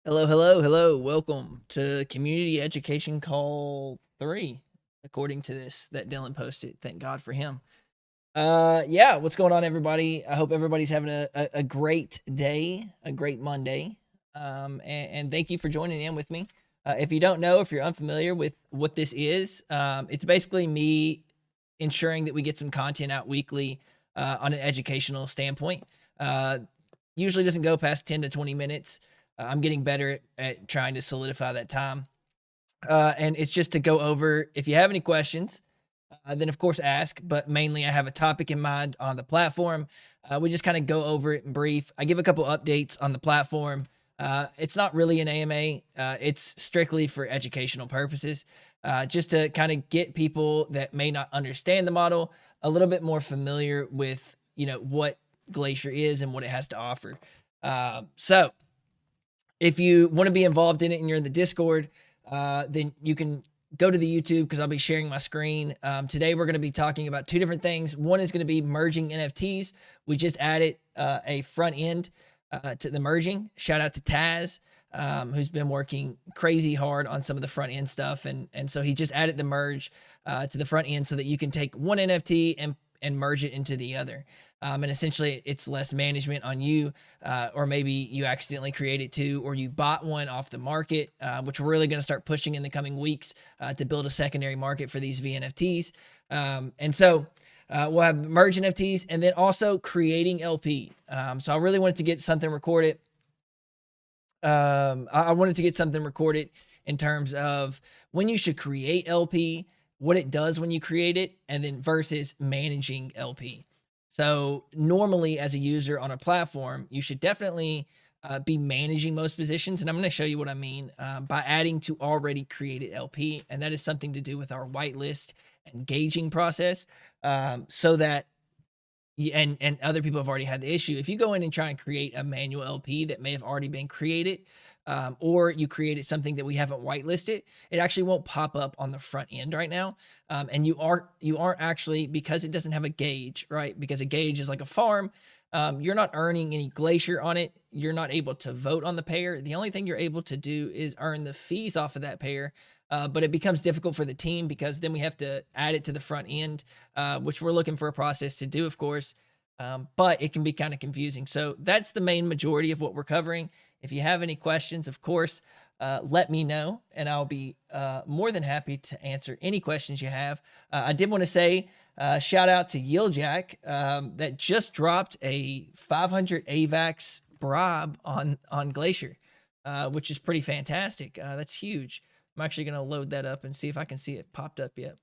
Hello, hello, hello. Welcome to Community Education Call 3, according to this that Dylan posted. Thank God for him. Yeah, what's going on, everybody? I hope everybody's having a great day, a great Monday. And thank you for joining in with me. If you don't know, if you're unfamiliar with what this is, it's basically me ensuring that we get some content out weekly on an educational standpoint. Uh, Usually doesn't go past 10 to 20 minutes. I'm getting better at trying to solidify that time. And it's just to go over, if you have any questions, then of course ask, but mainly I have a topic in mind on the platform. We just kind of go over it in brief. I give a couple updates on the platform. It's not really an AMA. It's strictly for educational purposes, just to kind of get people that may not understand the model a little bit more familiar with, what Glacier is and what it has to offer. So if you want to be involved in it and you're in the Discord, then you can go to the YouTube because I'll be sharing my screen. Today we're going to be talking about two different things. One is going to be merging NFTs. We just added a front end to the merging. Shout out to Taz, who's been working crazy hard on some of the front end stuff, and so he just added the merge to the front end so that you can take one NFT and merge it into the other. And essentially it's less management on you, or maybe you accidentally created two, or you bought one off the market, which we're really going to start pushing in the coming weeks to build a secondary market for these VNFTs. And so we'll have merge NFTs and then also creating LP. So I really wanted to get something recorded. I wanted to get something recorded in terms of when you should create LP, what it does when you create it, and then versus managing LP. So normally as a user on a platform, you should definitely be managing most positions. And I'm going to show you what I mean by adding to already created LP. And that is something to do with our whitelist and gauging process, so that and other people have already had the issue. If you go in and try and create a manual LP that may have already been created, or you created something that we haven't whitelisted, it actually won't pop up on the front end right now. And you aren't actually, because it doesn't have a gauge, right? Because a gauge is like a farm. You're not earning any Glacier on it. You're not able to vote on the pair. The only thing you're able to do is earn the fees off of that pair. But it becomes difficult for the team because then we have to add it to the front end, which we're looking for a process to do, of course. But it can be kind of confusing. So that's the main majority of what we're covering. If you have any questions, of course, let me know, and I'll be more than happy to answer any questions you have. I did want to say shout out to Yieldjack that just dropped a 500 AVAX bribe on Glacier, which is pretty fantastic. That's huge. I'm actually going to load that up and see if I can see it popped up yet.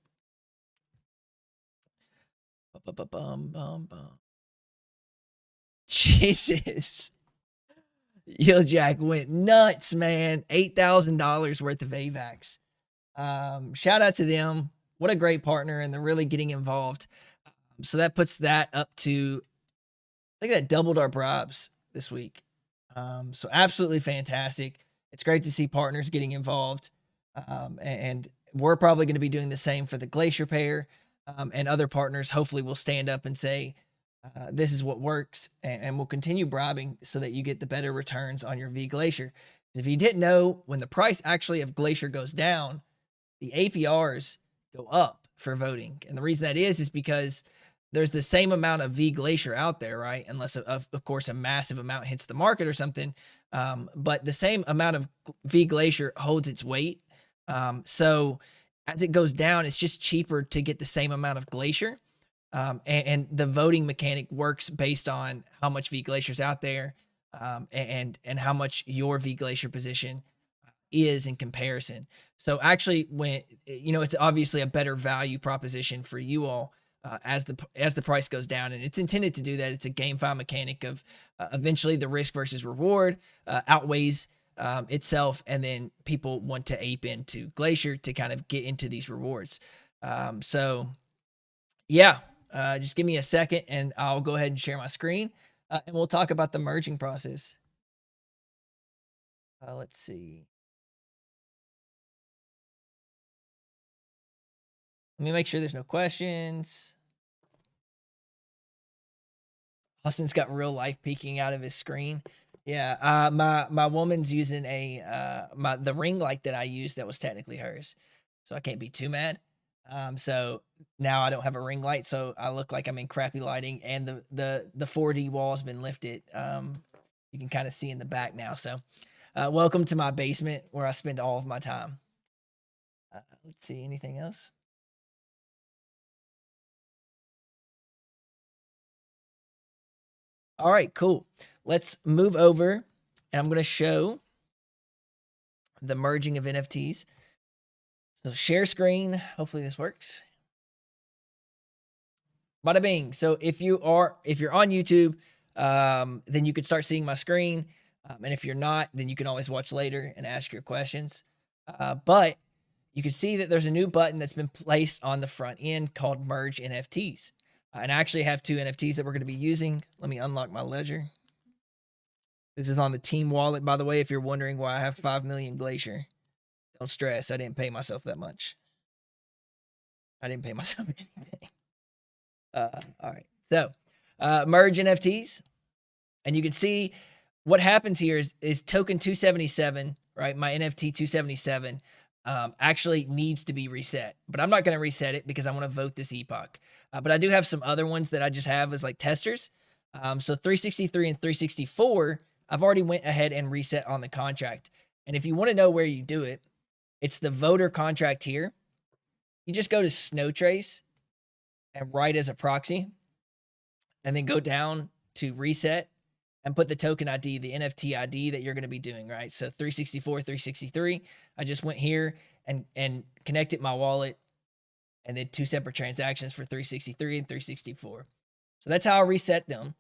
Jesus. Yieldjack went nuts, man. $8,000 worth of AVAX. Shout out to them. What a great partner, and they're really getting involved. So that puts that up to, I think that doubled our bribes this week. So absolutely fantastic. It's great to see partners getting involved. And we're probably going to be doing the same for the Glacier pair, and other partners. Hopefully will stand up and say, this is what works, and we'll continue bribing so that you get the better returns on your V Glacier. If you didn't know, when the price actually of Glacier goes down, the APRs go up for voting. And the reason that is because there's the same amount of V Glacier out there, right? Unless, of course, a massive amount hits the market or something. But the same amount of V Glacier holds its weight. So as it goes down, it's just cheaper to get the same amount of Glacier. And the voting mechanic works based on how much V Glacier's out there, and how much your V Glacier position is in comparison. So actually, when it's obviously a better value proposition for you all as the price goes down, and it's intended to do that. It's a GameFi mechanic of eventually the risk versus reward outweighs itself, and then people want to ape into Glacier to kind of get into these rewards. So yeah. Just give me a second and I'll go ahead and share my screen, and we'll talk about the merging process. Let's see. Let me make sure there's no questions. Austin's got real life peeking out of his screen. Yeah, my woman's using the ring light that I used that was technically hers, so I can't be too mad. So now I don't have a ring light, so I look like I'm in crappy lighting, and the 4D wall's been lifted. You can kind of see in the back now. So, welcome to my basement where I spend all of my time. Let's see, anything else? All right, cool. Let's move over, and I'm going to show the merging of NFTs. So share screen. Hopefully this works. Bada bing. So if you're on YouTube, then you could start seeing my screen. And if you're not, then you can always watch later and ask your questions. But you can see that there's a new button that's been placed on the front end called Merge NFTs. And I actually have 2 NFTs that we're going to be using. Let me unlock my ledger. This is on the team wallet, by the way, if you're wondering why I have 5 million Glacier. Don't stress. I didn't pay myself that much. I didn't pay myself anything. All right. So, merge NFTs. And you can see what happens here is token 277, right? My NFT 277 actually needs to be reset, but I'm not going to reset it because I want to vote this epoch. But I do have some other ones that I just have as like testers. So 363 and 364, I've already went ahead and reset on the contract. And if you want to know where you do it, it's the voter contract here. You just go to Snow Trace and write as a proxy, and then go down to reset and put the token ID, the NFT ID that you're going to be doing, right? So 364, 363. I just went here and connected my wallet and did 2 separate transactions for 363 and 364. So that's how I reset them.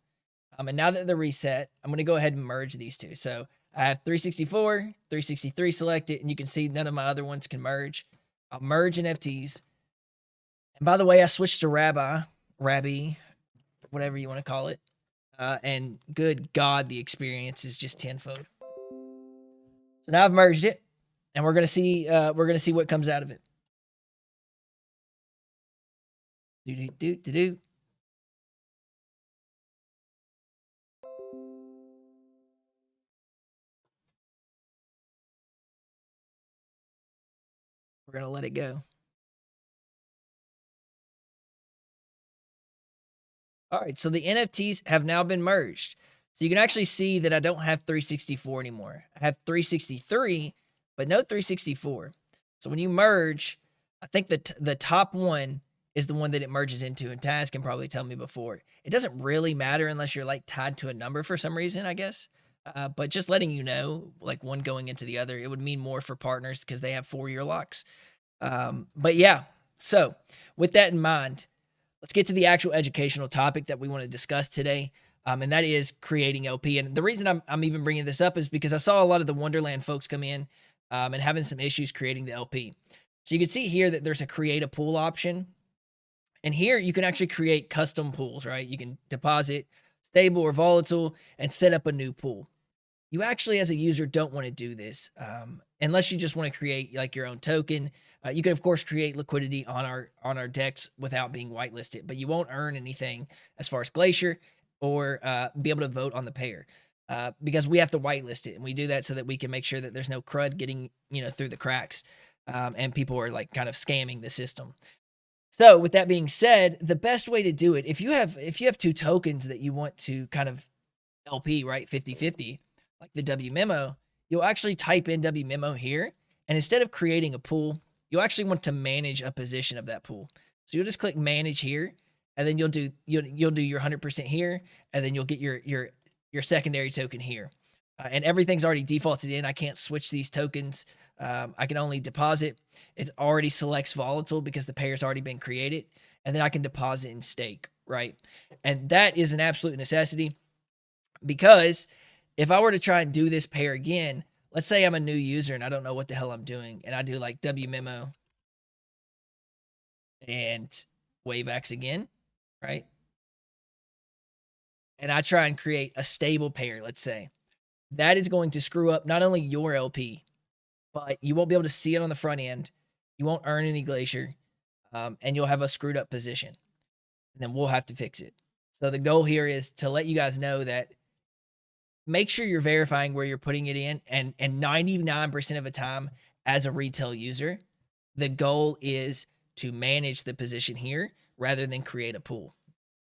And now that they're reset, I'm going to go ahead and merge these two. So I have 364, 363 selected, and you can see none of my other ones can merge. I'll merge NFTs. And by the way, I switched to Rabbi, whatever you want to call it. And good God, the experience is just tenfold. So now I've merged it, and we're gonna see what comes out of it. Do. We're gonna let it go. All right, so the NFTs have now been merged. So you can actually see that I don't have 364 anymore. I have 363, but no 364. So when you merge, I think that the top one is the one that it merges into, and Taz can probably tell me before. It doesn't really matter unless you're like tied to a number for some reason, I guess. But just letting you know, like one going into the other, it would mean more for partners because they have 4-year locks. But yeah, so with that in mind, let's get to the actual educational topic that we want to discuss today. And that is creating LP. And the reason I'm even bringing this up is because I saw a lot of the Wonderland folks come in and having some issues creating the LP. So you can see here that there's a create a pool option. And here you can actually create custom pools, right? You can deposit stable or volatile and set up a new pool. You actually, as a user, don't want to do this unless you just want to create like your own token. You can, of course, create liquidity on our decks without being whitelisted, but you won't earn anything as far as Glacier or be able to vote on the pair because we have to whitelist it, and we do that so that we can make sure that there's no crud getting through the cracks and people are like kind of scamming the system. So with that being said, the best way to do it, if you have 2 tokens that you want to kind of LP, right, 50-50, like the W memo, you'll actually type in W memo here, and instead of creating a pool, you'll actually want to manage a position of that pool. So you'll just click manage here, and then you'll do your 100% here, and then you'll get your secondary token here. And everything's already defaulted in. I can't switch these tokens. I can only deposit. It already selects volatile because the pair's already been created, and then I can deposit and stake, right? And that is an absolute necessity because if I were to try and do this pair again, let's say I'm a new user and I don't know what the hell I'm doing, and I do like W memo and WaveX again, right? And I try and create a stable pair, let's say. That is going to screw up not only your LP, but you won't be able to see it on the front end. You won't earn any Glacier, and you'll have a screwed up position. And then we'll have to fix it. So the goal here is to let you guys know that make sure you're verifying where you're putting it in. And 99% of the time, as a retail user, the goal is to manage the position here rather than create a pool.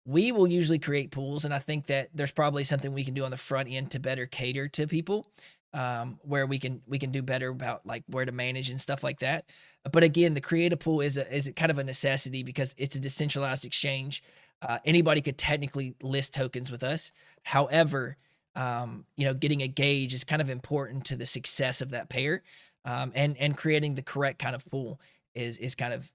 We will usually create pools, and I think that there's probably something we can do on the front end to better cater to people, where we can do better about like where to manage and stuff like that. But again, the create a pool is a kind of a necessity because it's a decentralized exchange. Anybody could technically list tokens with us. However, getting a gauge is kind of important to the success of that pair, and creating the correct kind of pool is kind of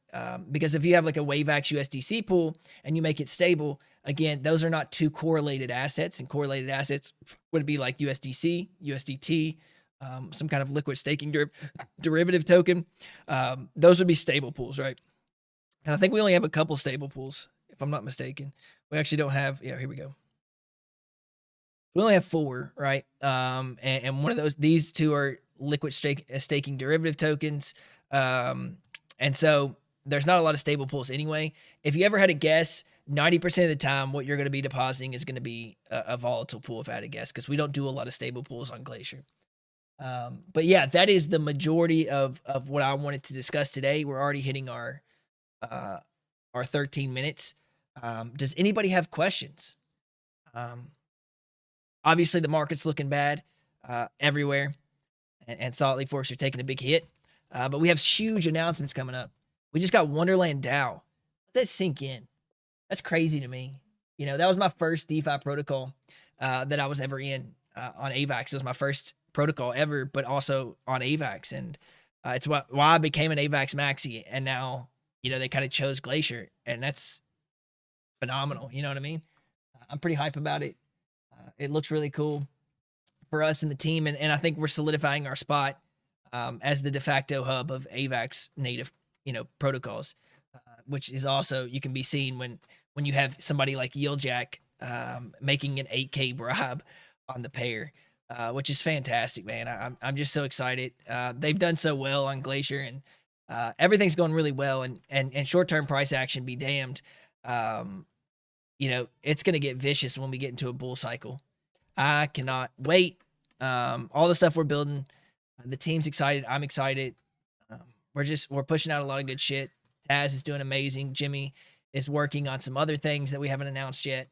because if you have like a WaveX USDC pool and you make it stable, again, those are not two correlated assets, and correlated assets would be like USDC, USDT, some kind of liquid staking derivative token. Those would be stable pools, right? And I think we only have a couple stable pools, if I'm not mistaken. We actually don't have. Yeah, here we go. We only have 4, right? And one of these 2 are liquid staking derivative tokens. And so there's not a lot of stable pools anyway. If you ever had a guess, 90% of the time, what you're going to be depositing is going to be a volatile pool, if I had to guess, because we don't do a lot of stable pools on Glacier. But yeah, that is the majority of what I wanted to discuss today. We're already hitting our 13 minutes. Does anybody have questions? Obviously, the market's looking bad everywhere, and Salt Lake Forks are taking a big hit. But we have huge announcements coming up. We just got Wonderland DAO. Let that sink in. That's crazy to me. That was my first DeFi protocol that I was ever in on AVAX. It was my first protocol ever, but also on AVAX. And it's why I became an AVAX maxi. And now, they kind of chose Glacier. And that's phenomenal. You know what I mean? I'm pretty hype about it. It looks really cool for us and the team. And I think we're solidifying our spot as the de facto hub of AVAX native, protocols, which is also, you can be seen when you have somebody like Yieldjack making an 8K bribe on the pair, which is fantastic, man. I'm just so excited. They've done so well on Glacier, and everything's going really well. And short-term price action be damned. It's going to get vicious when we get into a bull cycle. I cannot wait. All the stuff we're building, the team's excited. I'm excited. We're pushing out a lot of good shit. Taz is doing amazing. Jimmy is working on some other things that we haven't announced yet.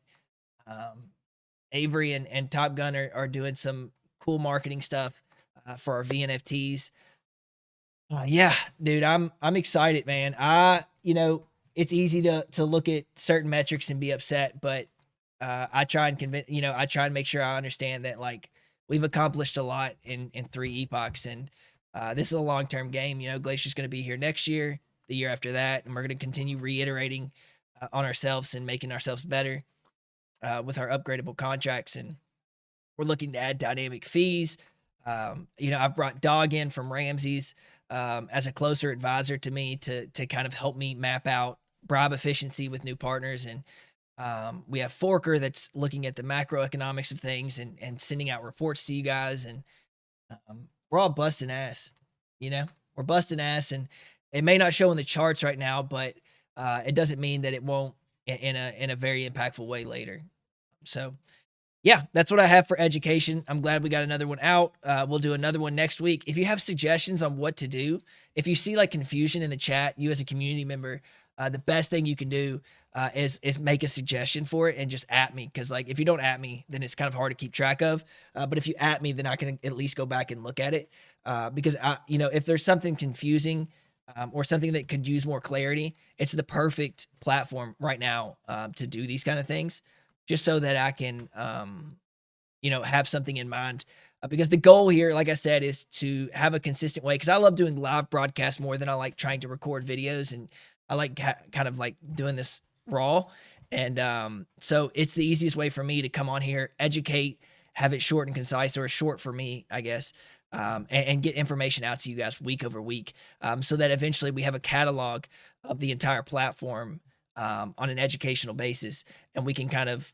Avery and Top Gun are doing some cool marketing stuff for our VNFTs. Yeah, dude, I'm excited, man. It's easy to look at certain metrics and be upset, but I try and make sure I understand that like we've accomplished a lot in 3 epochs, and this is a long-term game. Glacier's going to be here next year, the year after that, and we're going to continue reiterating on ourselves and making ourselves better with our upgradable contracts, and we're looking to add dynamic fees. I've brought Dog in from Ramsey's as a closer advisor to me to kind of help me map out bribe efficiency with new partners, and we have Forker that's looking at the macroeconomics of things and sending out reports to you guys, and we're all busting ass. We're busting ass, and it may not show in the charts right now, but it doesn't mean that it won't in a very impactful way later. So yeah, that's what I have for education. I'm glad we got another one out. We'll do another one next week. If you have suggestions on what to do, if you see like confusion in the chat, you as a community member, the best thing you can do is make a suggestion for it and just at me. Cause like, if you don't at me, then it's kind of hard to keep track of. But if you at me, then I can at least go back and look at it. Because if there's something confusing or something that could use more clarity, it's the perfect platform right now to do these kind of things, just so that I can, have something in mind. Because the goal here, like I said, is to have a consistent way. Because I love doing live broadcasts more than I like trying to record videos, and I like kind of like doing this raw. And so it's the easiest way for me to come on here, educate, have it short and concise, or short for me, I guess, and get information out to you guys week over week, so that eventually we have a catalog of the entire platform on an educational basis, and we can kind of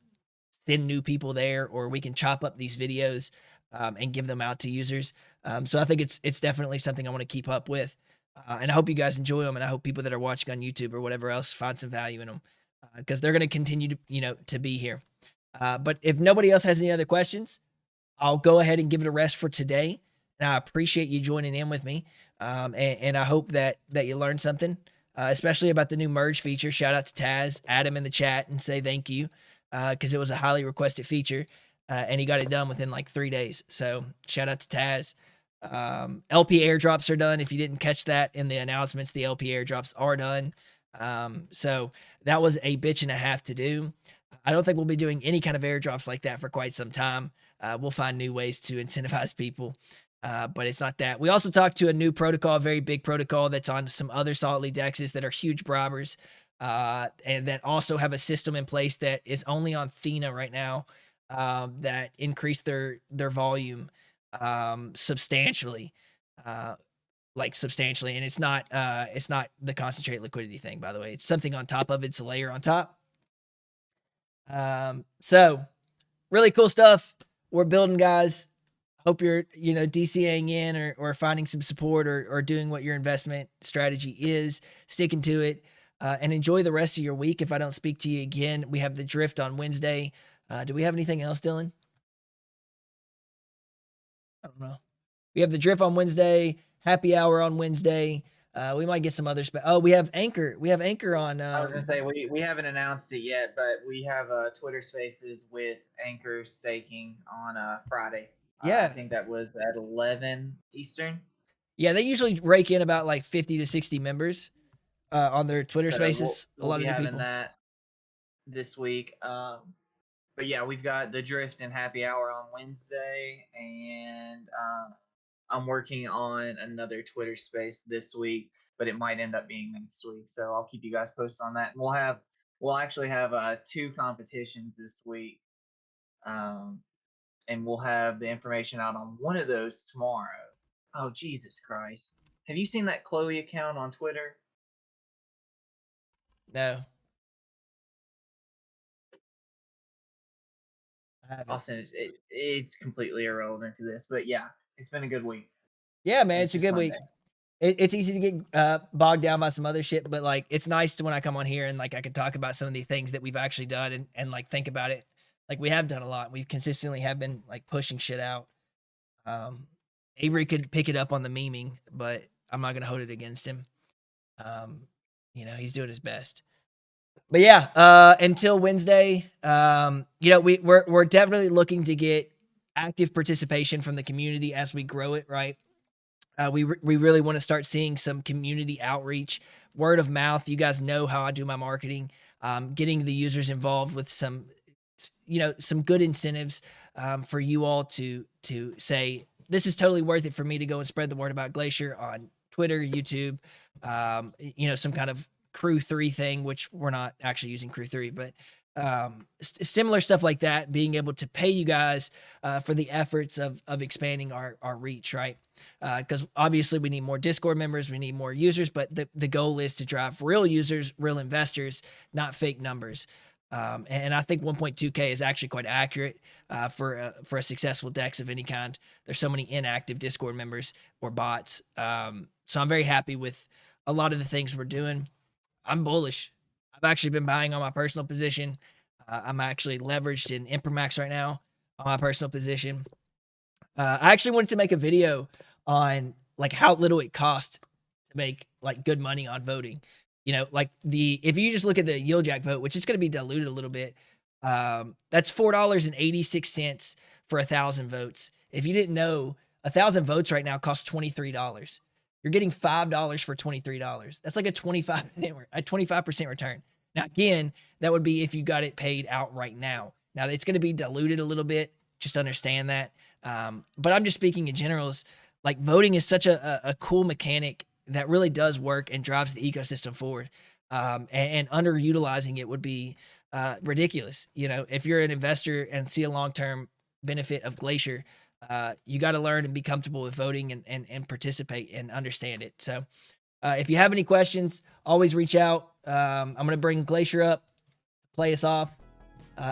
send new people there, or we can chop up these videos and give them out to users. So I think it's definitely something I want to keep up with. And I hope you guys enjoy them, and I hope people that are watching on YouTube or whatever else find some value in them, because they're going to continue to, to be here. But if nobody else has any other questions, I'll go ahead and give it a rest for today. And I appreciate you joining in with me. And I hope that you learned something, especially about the new merge feature. Shout out to Taz, add him in the chat and say thank you, because it was a highly requested feature, and he got it done within like 3 days. So shout out to Taz. LP airdrops are done. If you didn't catch that in the announcements, the LP airdrops are done. So that was a bitch and a half to do. I don't think we'll be doing any kind of airdrops like that for quite some time. We'll find new ways to incentivize people, but it's not that. We also talked to a new protocol, a very big protocol that's on some other Solid Lead dexes that are huge bribers, and that also have a system in place that is only on Thena right now, that increase their volume substantially, like substantially. And it's not the concentrate liquidity thing, by the way. It's something on top of it. It's a layer on top. So really cool stuff we're building, guys. Hope you're, DCAing in or finding some support or doing what your investment strategy is, sticking to it, and enjoy the rest of your week. If I don't speak to you again, we have the drift on Wednesday. Do we have anything else, Dylan? I don't know. We have the drift on Wednesday, happy hour on Wednesday. We might get some others, but we have Anchor. We have Anchor on. I was gonna say we haven't announced it yet, but we have Twitter Spaces with Anchor staking on Friday. Yeah, I think that was at 11 Eastern. Yeah, they usually rake in about like 50 to 60 members on their Twitter Spaces. We'll a lot be of new having people. that this week. But yeah, we've got the drift and happy hour on Wednesday, and I'm working on another Twitter space this week, but it might end up being next week. So I'll keep you guys posted on that. And we'll actually have 2 competitions this week, and we'll have the information out on one of those tomorrow. Oh, Jesus Christ! Have you seen that Chloe account on Twitter? No, I haven't. I'll send it. It's completely irrelevant to this, but yeah, it's been a good week. Yeah, man, it's a good Monday. week. It's easy to get bogged down by some other shit, but like it's nice to when I come on here and like I can talk about some of the things that we've actually done and like think about it. Like we have done a lot. We've consistently have been like pushing shit out. Avery could pick it up on the memeing, but I'm not gonna hold it against him. He's doing his best. But yeah, until Wednesday, we're definitely looking to get active participation from the community as we grow it, right? We really want to start seeing some community outreach, word of mouth. You guys know how I do my marketing, getting the users involved with some good incentives for you all to say, this is totally worth it for me to go and spread the word about Glacier on Twitter, YouTube, some kind of Crew 3 thing, which we're not actually using Crew 3, but similar stuff like that, being able to pay you guys for the efforts of expanding our reach, right? Because obviously we need more Discord members, we need more users, but the goal is to drive real users, real investors, not fake numbers. And I think 1.2K is actually quite accurate for a successful DEX of any kind. There's so many inactive Discord members or bots. So I'm very happy with a lot of the things we're doing. I'm bullish. I've actually been buying on my personal position. I'm actually leveraged in Imprimax right now on my personal position. I actually wanted to make a video on like how little it costs to make like good money on voting. If you just look at the Yieldjack vote, which is going to be diluted a little bit, that's $4.86 for 1,000 votes. If you didn't know, 1,000 votes right now costs $23. You're getting $5 for $23. That's like a 25% return. Now, again, that would be if you got it paid out right now. Now, it's going to be diluted a little bit. Just understand that. But I'm just speaking in generals. Like voting is such a cool mechanic that really does work and drives the ecosystem forward. And underutilizing it would be ridiculous. If you're an investor and see a long-term benefit of Glacier, you got to learn and be comfortable with voting and participate and understand it. So if you have any questions, always reach out. I'm going to bring Glacier up, play us off.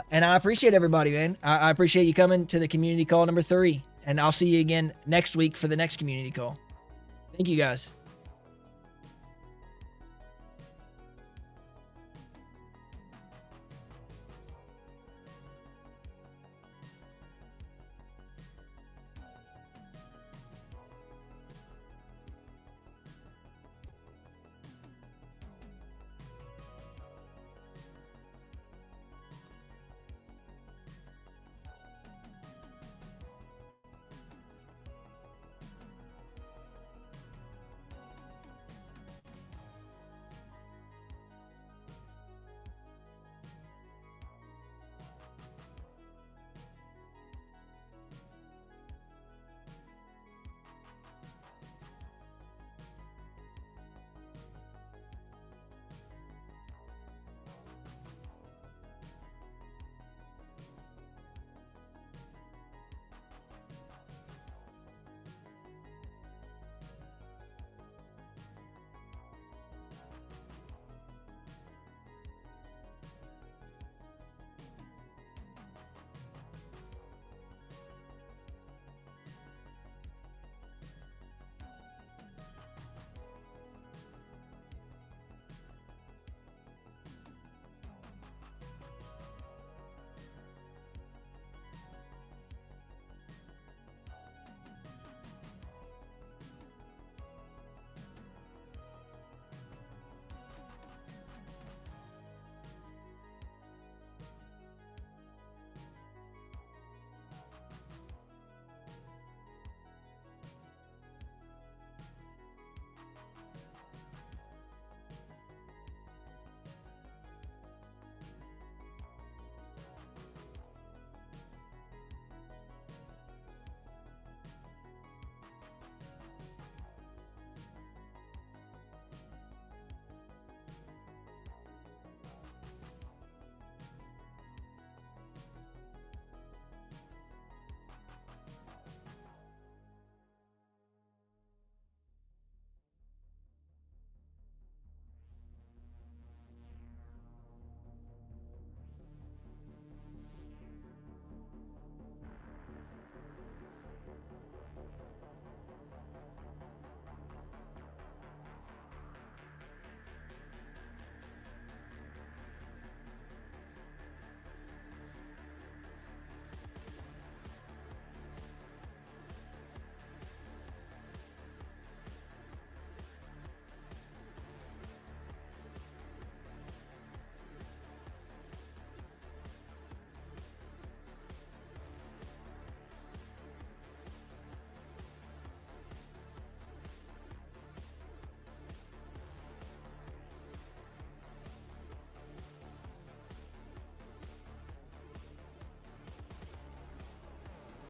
And I appreciate everybody, man. I appreciate you coming to the community call number 3. And I'll see you again next week for the next community call. Thank you, guys.